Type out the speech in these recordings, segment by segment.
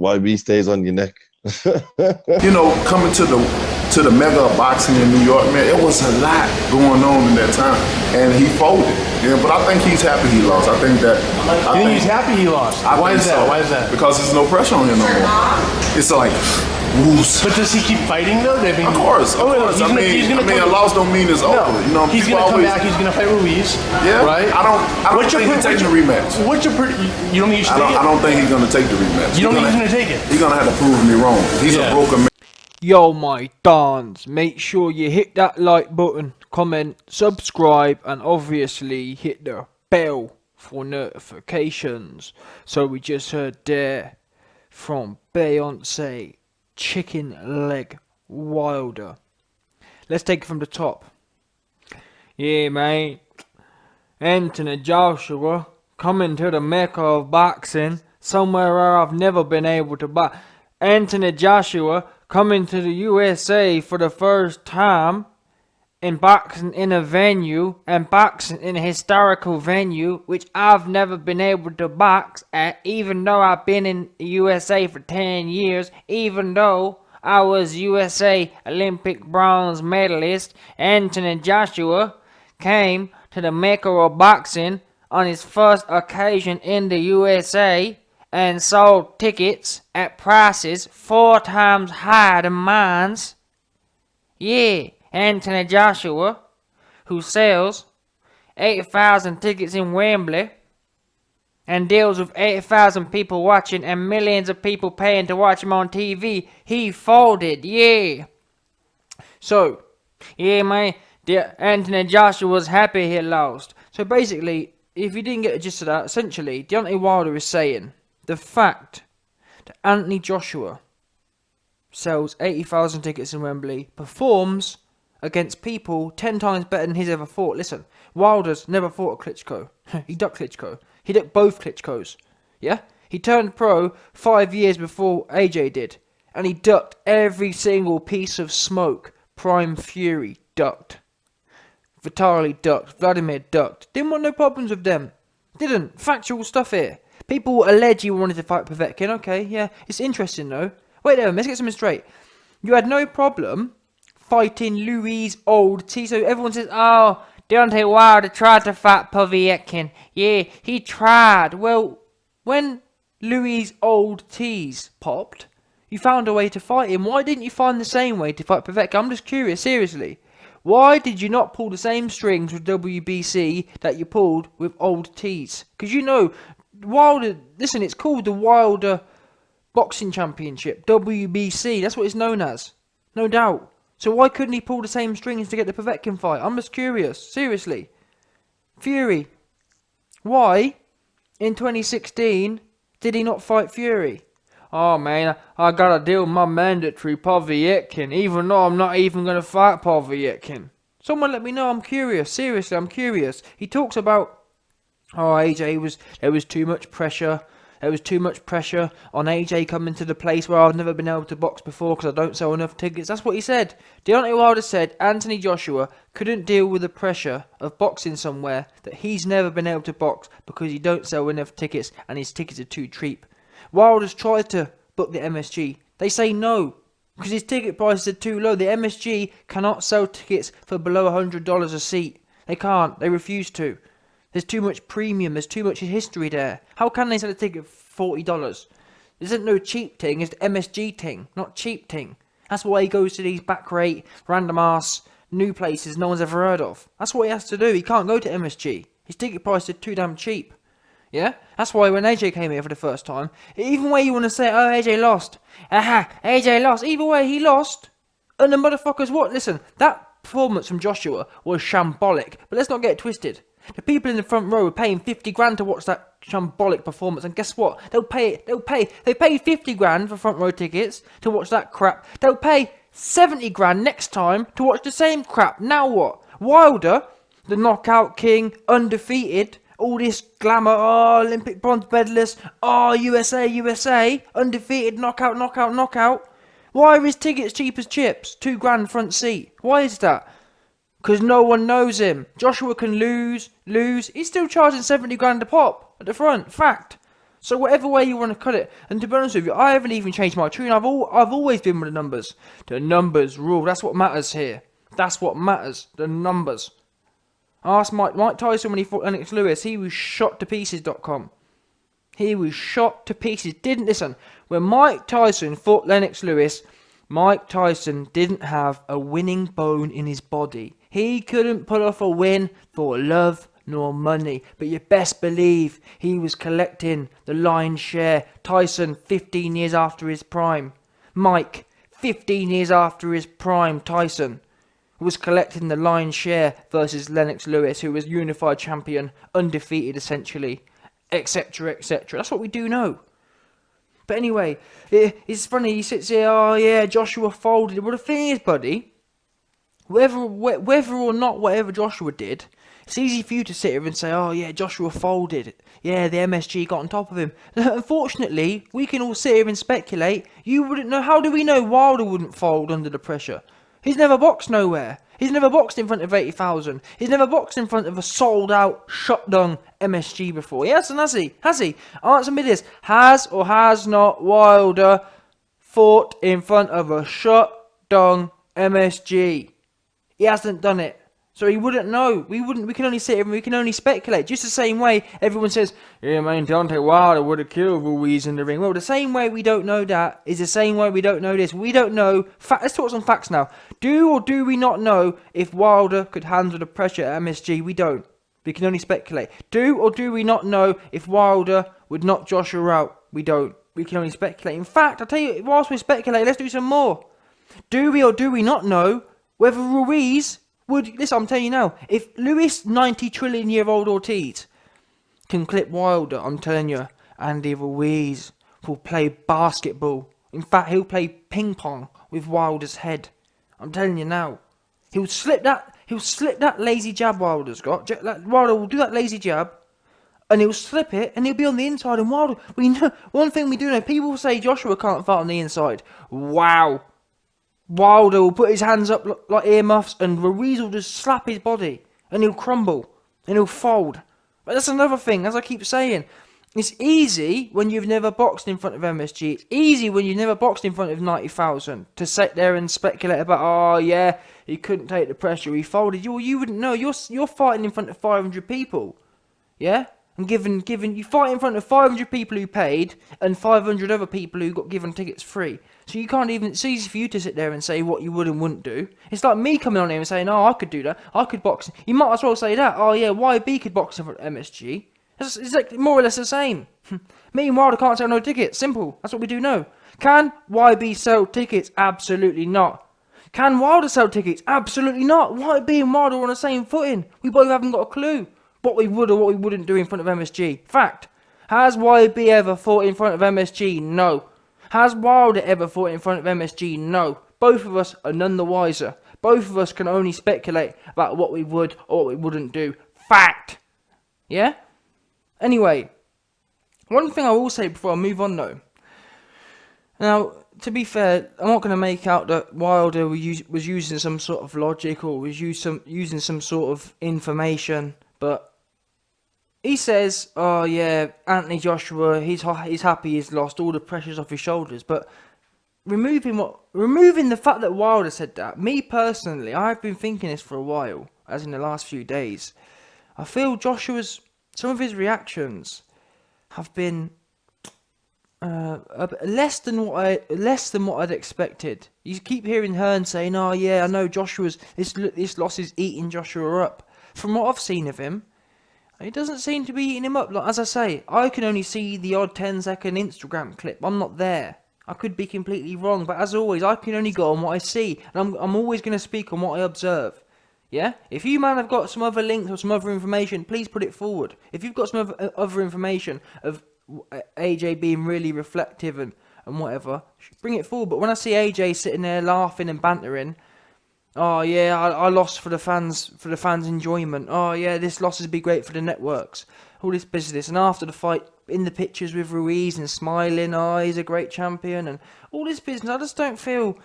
YB stays on your neck. Coming to the mega of boxing in New York, man, it was a lot going on in that time, and he folded. But I think he's happy he lost. I think he's happy he lost? Why is that? Why is that? Because there's no pressure on him no more. It's like, whoos. But does he keep fighting though? Of course. A loss don't mean it's over. He's gonna come back. He's gonna fight Ruiz. Yeah, right. I don't think he's taking the rematch. You don't think he should take it? I don't think he's gonna take the rematch. You don't think he's gonna take it? He's gonna have to prove me wrong. He's a broken man. Yo, my dons, make sure you hit that like button, comment, subscribe, and obviously hit the bell for notifications. So we just heard there from Deontay Chicken Leg Wilder. Let's take it from the top. Yeah, mate. Anthony Joshua coming to the mecca of boxing, somewhere where I've never been able to box. Anthony Joshua coming to the USA for the first time and boxing in a venue and boxing in a historical venue which I've never been able to box at, even though I've been in the USA for 10 years, even though I was USA Olympic bronze medalist. Anthony Joshua came to the mecca of boxing on his first occasion in the USA and sold tickets at prices 4 times higher than mine's. Yeah, Anthony Joshua, who sells 80,000 tickets in Wembley and deals with 80,000 people watching and millions of people paying to watch him on TV, he folded, yeah. So, yeah, man, Anthony Joshua was happy he lost. So basically, if you didn't get the gist of that, essentially, Deontay Wilder is saying the fact that Anthony Joshua sells 80,000 tickets in Wembley, performs against people 10 times better than he's ever fought. Listen, Wilder's never fought a Klitschko. He ducked Klitschko. He ducked both Klitschkos. Yeah? He turned pro 5 years before AJ did. And he ducked every single piece of smoke. Prime Fury ducked. Vitaly ducked. Vladimir ducked. Didn't want no problems with them. Didn't. Factual stuff here. People allege he wanted to fight Povetkin. Okay, yeah. It's interesting though. Wait there, let's get something straight. You had no problem fighting Louis Old T. So everyone says, oh, Deontay Wilder tried to fight Povetkin. Yeah, he tried. Well, when Louis Old T's popped, you found a way to fight him. Why didn't you find the same way to fight Povetkin? I'm just curious, seriously. Why did you not pull the same strings with WBC that you pulled with Old T's? Because you know, Wilder, listen, it's called the Wilder Boxing Championship, WBC. That's what it's known as. No doubt. So why couldn't he pull the same strings to get the Povetkin fight? I'm just curious. Seriously. Fury. Why, in 2016, did he not fight Fury? Oh man, I gotta deal with my mandatory Povetkin, even though I'm not even gonna fight Povetkin. Someone let me know, I'm curious. Seriously, I'm curious. He talks about, oh, there was too much pressure. There was too much pressure on AJ coming to the place where I've never been able to box before because I don't sell enough tickets. That's what he said. Deontay Wilder said Anthony Joshua couldn't deal with the pressure of boxing somewhere that he's never been able to box because he don't sell enough tickets and his tickets are too cheap. Wilder's tried to book the MSG. They say no because his ticket prices are too low. The MSG cannot sell tickets for below $100 a seat. They can't. They refuse to. There's too much premium. There's too much history there. How can they sell a ticket for $40? This isn't no cheap thing. It's the MSG thing, not cheap thing. That's why he goes to these back rate, random ass, new places no one's ever heard of. That's what he has to do. He can't go to MSG. His ticket price is too damn cheap. Yeah? That's why when AJ came here for the first time, even way you want to say, oh, AJ lost. Aha, AJ lost. Either way, he lost. And the motherfuckers what? Listen, that performance from Joshua was shambolic. But let's not get it twisted. The people in the front row were paying 50 grand to watch that shambolic performance, and guess what? They paid 50 grand for front row tickets to watch that crap. They'll pay 70 grand next time to watch the same crap. Now what? Wilder, the knockout king, undefeated, all this glamour, oh, Olympic bronze medalist, oh, USA, undefeated, knockout. Why are his tickets cheap as chips? 2 grand front seat. Why is that? Because no one knows him. Joshua can lose. He's still charging 70 grand a pop at the front. Fact. So whatever way you want to cut it, and to be honest with you, I haven't even changed my tune. I've always been with the numbers. The numbers rule. That's what matters here. That's what matters. The numbers. Ask Mike Tyson when he fought Lennox Lewis. He was shot to pieces.com. He was shot to pieces. Didn't listen. When Mike Tyson fought Lennox Lewis, Mike Tyson didn't have a winning bone in his body. He couldn't pull off a win for love nor money. But you best believe he was collecting the lion's share. Tyson, 15 years after his prime. Mike, 15 years after his prime. Tyson was collecting the lion's share versus Lennox Lewis, who was unified champion, undefeated essentially, etc., etc. That's what we do know. But anyway, it's funny, he sits here, oh yeah, Joshua folded. Well, the thing is, buddy, whether or not whatever Joshua did, it's easy for you to sit here and say, oh yeah, Joshua folded. Yeah, the MSG got on top of him. Unfortunately, we can all sit here and speculate. You wouldn't know. How do we know Wilder wouldn't fold under the pressure? He's never boxed nowhere. He's never boxed in front of 80,000. He's never boxed in front of a sold-out, shot-down MSG before. Yes, and has he? Has he? Answer me this. Has or has not Wilder fought in front of a shot-down MSG? He hasn't done it. So he wouldn't know. We can only sit here and we can only speculate. Just the same way everyone says, yeah man, Deontay Wilder would have killed Ruiz in the ring. Well, the same way we don't know that is the same way we don't know this. We don't know. Let's talk some facts now. Do or do we not know if Wilder could handle the pressure at MSG? We don't. We can only speculate. Do or do we not know if Wilder would knock Joshua out? We don't. We can only speculate. In fact, I'll tell you, whilst we speculate, let's do some more. Do we or do we not know whether Ruiz listen, I'm telling you now, if Luis 90 trillion year old Ortiz can clip Wilder, I'm telling you, Andy Ruiz will play basketball. In fact, he'll play ping pong with Wilder's head. I'm telling you now. He'll slip that lazy jab Wilder's got. Wilder will do that lazy jab, and he'll slip it, and he'll be on the inside. And Wilder, we know one thing we do know. People say Joshua can't fight on the inside. Wow. Wilder will put his hands up like earmuffs, and Ruiz will just slap his body, and he'll crumble, and he'll fold. But that's another thing, as I keep saying. It's easy when you've never boxed in front of MSG. It's easy when you've never boxed in front of 90,000 to sit there and speculate about, oh yeah, he couldn't take the pressure, he folded. You wouldn't know. You're fighting in front of 500 people, yeah. And given you fight in front of 500 people who paid and 500 other people who got given tickets free. So you can't even, it's easy for you to sit there and say what you would and wouldn't do. It's like me coming on here and saying, oh, I could do that. I could box. You might as well say that. Oh yeah, YB could box in front of MSG. It's like more or less the same. Me and Wilder can't sell no tickets. Simple. That's what we do know. Can YB sell tickets? Absolutely not. Can Wilder sell tickets? Absolutely not. YB and Wilder are on the same footing. We both haven't got a clue what we would or what we wouldn't do in front of MSG. Fact. Has YB ever fought in front of MSG? No. Has Wilder ever fought in front of MSG? No. Both of us are none the wiser. Both of us can only speculate about what we would or what we wouldn't do. Fact. Yeah? Anyway, one thing I will say before I move on though. Now, to be fair, I'm not going to make out that Wilder was using some sort of logic or was using some sort of information, but he says, oh yeah, Anthony Joshua, he's happy he's lost, all the pressure's off his shoulders. But removing the fact that Wilder said that, me personally, I've been thinking this for a while, as in the last few days. I feel some of his reactions have been less than what I'd expected. You keep hearing Hearn saying, oh yeah, I know this loss is eating Joshua up. From what I've seen of him, it doesn't seem to be eating him up. Like, as I say, I can only see the odd 10-second Instagram clip. I'm not there. I could be completely wrong, but as always, I can only go on what I see, and I'm always going to speak on what I observe. Yeah? If you, man, have got some other links or some other information, please put it forward. If you've got some other information of AJ being really reflective and whatever, bring it forward. But when I see AJ sitting there laughing and bantering, oh yeah, I lost for the fans' enjoyment. Oh yeah, this loss would be great for the networks. All this business, and after the fight, in the pictures with Ruiz and smiling, oh he's a great champion, and all this business. I just don't feel.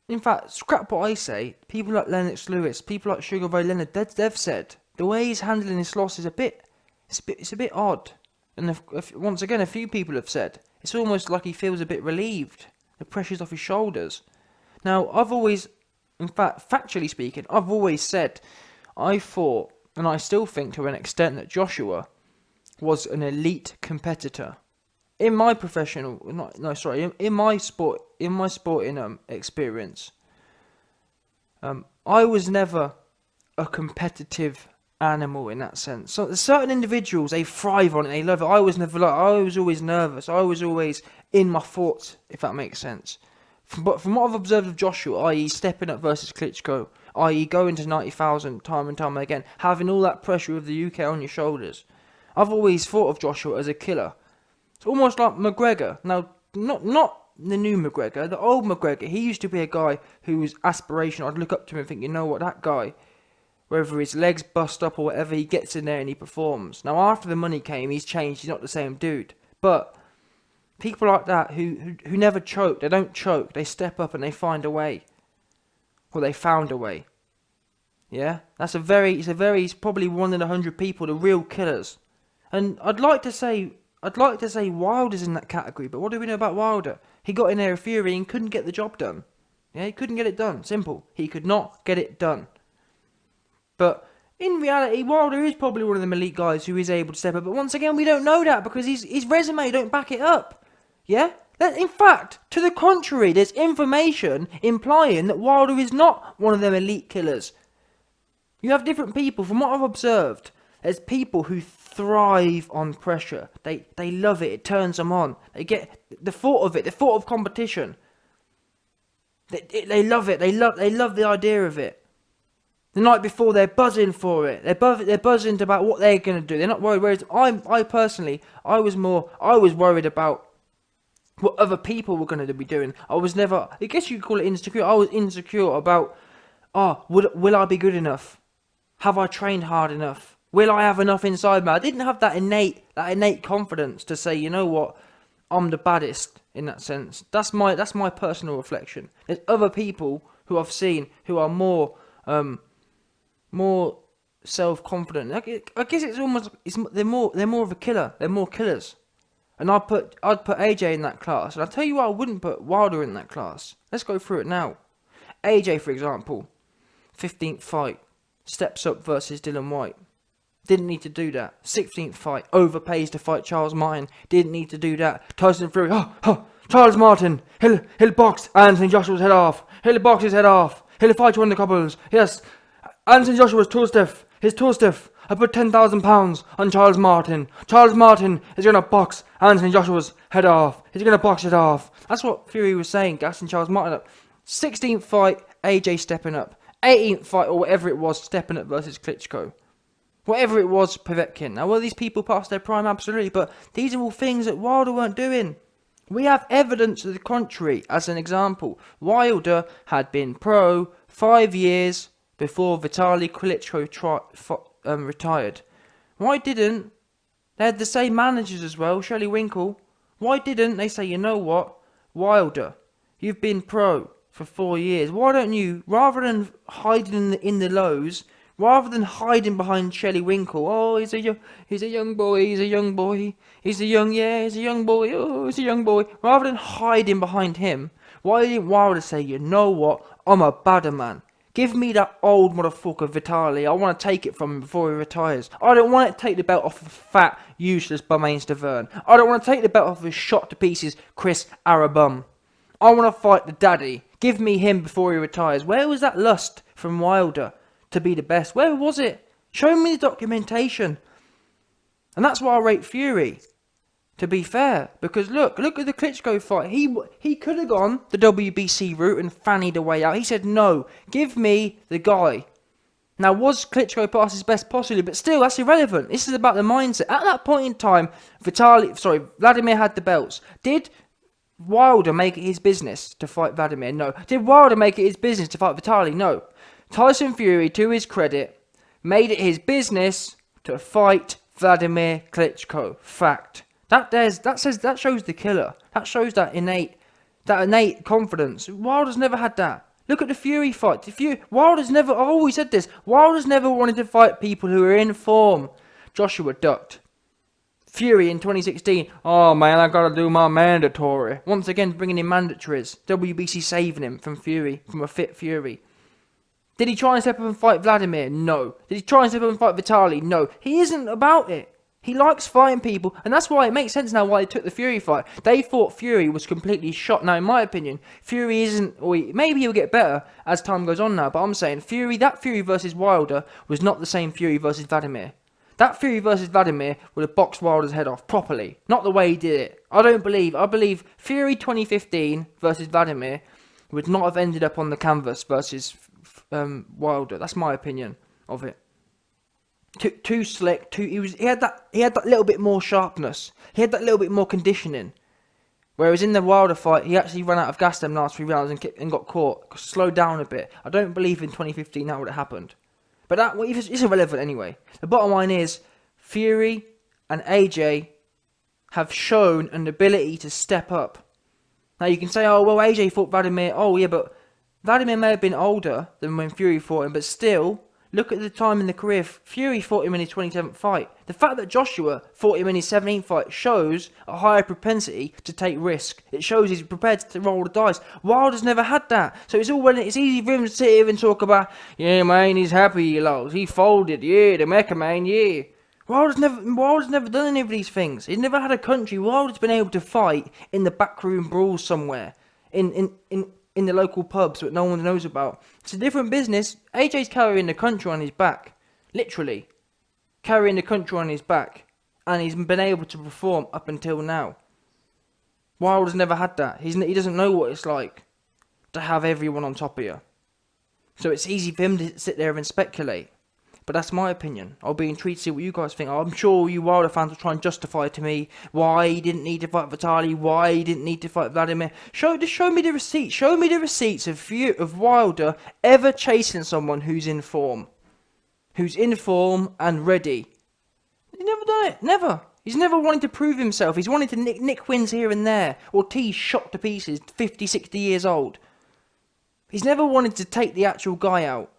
In fact, scrap what I say. People like Lennox Lewis, people like Sugar Ray Leonard, they've said the way he's handling this loss is a bit odd. And once again, a few people have said, it's almost like he feels a bit relieved. The pressure's off his shoulders. Now, I've always, in fact, factually speaking, I've always said, I thought, and I still think to an extent, that Joshua was an elite competitor. In my in my sporting experience, I was never a competitive animal in that sense. So certain individuals, they thrive on it, they love it. I was never like, I was always nervous. I was always in my thoughts, if that makes sense. But from what I've observed of Joshua, i.e. stepping up versus Klitschko, i.e. going to 90,000 time and time again, having all that pressure of the UK on your shoulders, I've always thought of Joshua as a killer. It's almost like McGregor. Now, not the new McGregor, the old McGregor. He used to be a guy who was aspirational. I'd look up to him and think, you know what, that guy, whether his legs bust up or whatever, he gets in there and he performs. Now, after the money came, he's changed. He's not the same dude. But people like that who never choke, they don't choke. They step up and they find a way. Or they found a way. Yeah? He's probably 1 in 100 people, the real killers. And I'd like to say Wilder's in that category, but what do we know about Wilder? He got in there a Fury and couldn't get the job done. Yeah, he couldn't get it done. Simple. He could not get it done. But in reality, Wilder is probably one of them elite guys who is able to step up. But once again, we don't know that because his resume don't back it up. Yeah? In fact, to the contrary, there's information implying that Wilder is not one of them elite killers. You have different people. From what I've observed, there's people who thrive on pressure. They love it. It turns them on. They get the thought of it, the thought of competition. They love it. They love the idea of it. The night before, they're buzzing for it. They're buzzing about what they're going to do. They're not worried. Whereas I personally, I was worried about what other people were going to be doing. I was never, I guess you could call it insecure. I was insecure about, will I be good enough? Have I trained hard enough? Will I have enough inside me? I didn't have that innate confidence to say, you know what, I'm the baddest in that sense. That's my personal reflection. There's other people who I've seen who are more self-confident. I guess they're more of a killer. They're more killers. And I'd put AJ in that class. And I'll tell you why I wouldn't put Wilder in that class. Let's go through it now. AJ, for example, 15th fight, steps up versus Dylan White. Didn't need to do that. 16th fight, overpays to fight Charles Martin. Didn't need to do that. Tyson Fury, Charles Martin, he'll box Anthony Joshua's head off. He'll box his head off. He'll fight you on the couples. Yes, Anthony Joshua's too stiff. He's too stiff. I put £10,000 on Charles Martin. Charles Martin is going to box Anthony Joshua's head off. He's going to box it off. That's what Fury was saying, gassing Charles Martin up. 16th fight, AJ stepping up. 18th fight, or whatever it was, stepping up versus Klitschko. Whatever it was, Povetkin. Now, were these people past their prime? Absolutely. But these are all things that Wilder weren't doing. We have evidence to the contrary. As an example, Wilder had been pro 5 years before Vitaly Klitschko retired. Why didn't they had the same managers as well, Shelley Winkle? Why didn't they say, you know what, Wilder, you've been pro for 4 years. Why don't you, rather than hiding in the lows, rather than hiding behind Shelley Winkle, he's a young boy, he's a young boy, he's a young boy, he's a young boy. Rather than hiding behind him, why didn't Wilder say, you know what, I'm a badder man. Give me that old motherfucker Vitaly. I want to take it from him before he retires. I don't want to take the belt off of fat, useless Bumain Stavern. I don't want to take the belt off of his shot to pieces Chris Arabum. I want to fight the daddy. Give me him before he retires. Where was that lust from Wilder to be the best? Where was it? Show me the documentation. And that's why I rate Fury, to be fair. Because look at the Klitschko fight. He could have gone the WBC route and fannied a way out. He said, no, give me the guy. Now, was Klitschko past his best? Possibly, but still, that's irrelevant. This is about the mindset. At that point in time, Vladimir had the belts. Did Wilder make it his business to fight Vladimir? No. Did Wilder make it his business to fight Vitaly? No. Tyson Fury, to his credit, made it his business to fight Vladimir Klitschko. Fact. That shows the killer. That shows that innate confidence. Wilder's never had that. Look at the Fury fight. Wilder's never. I've always said this. Wilder's never wanted to fight people who are in form. Joshua ducked. Fury in 2016, oh man, I gotta do my mandatory. Once again, bringing in mandatories. WBC saving him from Fury, from a fit Fury. Did he try and step up and fight Vladimir? No. Did he try and step up and fight Vitaly? No. He isn't about it. He likes fighting people, and that's why it makes sense now why they took the Fury fight. They thought Fury was completely shot. Now, in my opinion, Fury isn't, or maybe he'll get better as time goes on now, but I'm saying that Fury versus Wilder was not the same Fury versus Vladimir. That Fury versus Vladimir would have boxed Wilder's head off properly, not the way he did it. I believe Fury 2015 versus Vladimir would not have ended up on the canvas versus Wilder. That's my opinion of it. Too slick. He had that little bit more sharpness. He had that little bit more conditioning. Whereas in the Wilder fight, he actually ran out of gas them last 3 rounds and got caught. Slowed down a bit. I don't believe in 2015 that would have happened. But it's irrelevant anyway. The bottom line is, Fury and AJ have shown an ability to step up. Now you can say, oh well, AJ fought Vladimir. Oh yeah, but Vladimir may have been older than when Fury fought him, but still, look at the time in the career. Fury fought him in his 27th fight. The fact that Joshua fought him in his 17th fight shows a higher propensity to take risk. It shows he's prepared to roll the dice. Wilder's never had that. So it's easy for him to sit here and talk about, yeah man, he's happy he lost. He folded, yeah, the Mecca man, yeah. Wilder's never done any of these things. He's never had a country. Wilder's been able to fight in the backroom brawls somewhere. In the local pubs that no one knows about. It's a different business. AJ's carrying the country on his back. Literally. Carrying the country on his back. And he's been able to perform up until now. Wilder's never had that. He doesn't know what it's like to have everyone on top of you. So it's easy for him to sit there and speculate. But that's my opinion. I'll be intrigued to see what you guys think. I'm sure you Wilder fans will try and justify to me why he didn't need to fight Vitaly, why he didn't need to fight Vladimir. Show me the receipts. Show me the receipts of Wilder ever chasing someone who's in form. Who's in form and ready. He's never done it. Never. He's never wanted to prove himself. He's wanted to nick wins here and there. Ortiz shot to pieces, 50, 60 years old. He's never wanted to take the actual guy out.